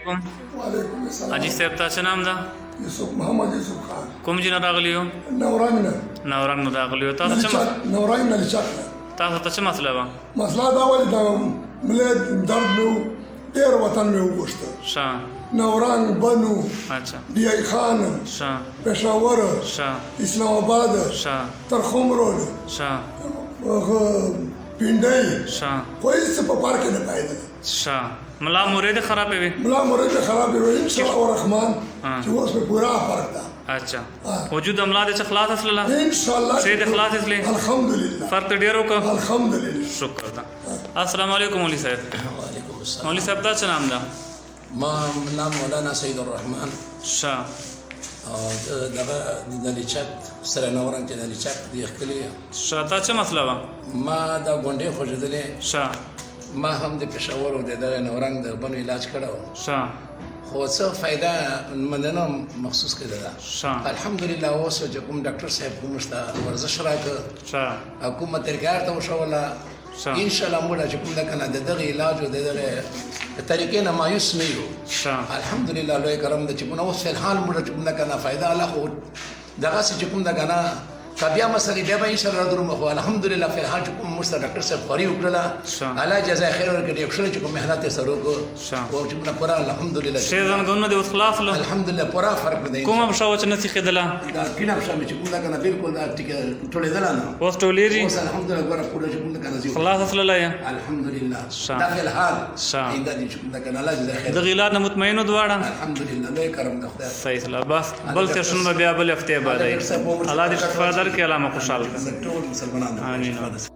علیکم. وعلیکم السلام. حاجي صاحب تاسو نام ده یوسف محمد یوسف خان کوم ځای نه راغلي یو؟ نورنګ نه نورنګ نه راغلي یو. تاسو څه نورنګ نه لچک نه تاسو ته څه مسله وه؟ مسله دا ولې دا ملي درد مې و ډېر وطن مې وغوښته ښه نورنګ بنو اچھا ډی خان ښه پېښور ښه اسلام آباد ښه ترخم روډ ښه پینډۍ ښه خو هېڅ په پار کې نه پایده ښه ملا مرید خرابې وي؟ ملا مرید خرابې وي ان شاء الله الرحمن ها. چې اوس مې پورا فرق ده اچھا وجود املا دې څخه خلاص اصله ان شاء الله شی دې خلاص اصلي الحمدلله فرق ډېر وکړ. الحمدلله شکر ده. السلام علیکم مولوی صاحب. وعلیکم السلام. مولوی صاحب دا څه نام ده؟ ما نام مولانا سید الرحمن ښه او دغه د لچک سره نورنګ چې د لچک دی ښکلي ښه تا څه مسله وه؟ ما دا غونډې خوځېدلې ښه ما هم د پېښور او د دغه نورنګ د بنو علاج کړی و ښه خو څه فایده مننه محسوس کړې ده ښه الحمدلله اوس چې کوم ډاکټر صاحب کوم شته ورزش راکړ ښه حکومت طریقار ته وشوله ښه ان شاء الله موږ چې کوم ده کنه د دغه علاج او د دغه طریقې نه مایوس نه یو ښه الحمدلله لوی کرم د چې کوم اوس فی الحال موږ چې کوم ده کنه فایده الله خو دغه چې کوم ده کنه بیا مسلې بیا به ان شاء الله درو مخو الحمدلله فی الحال چې کوم مست ډاکټر صاحب خوري وکړه الله جزای خیر ورکړي یو شل چې کوم مهنت یې سره وکړو او چې موږ پورا الحمدلله شی زنګونونه دې اوس خلاص له الحمدلله پورا فرق دی کومه پښه وه چې نه تېښېدله؟ دا کینه پښه مې چې کوم ده کنه بالکل دا ټیکه ټولېدله نه اوس ټولېږي اوس الحمدلله ګوره پوره چې کوم ده کنه زیو خلاص اصله یې الحمدلله ښه. دا فی الحال ښه. اینده دې چې کوم ده کنه الله جزای خیر د غیلات نه مطمئنو دواړه الحمدلله لوی کرم د خدای صحیح سلا بس بل سیشن به بیا بل هفتې بعد الله دې شفا درکړي الله مو خوشحال کړي. ټول مسلمانانو آمین.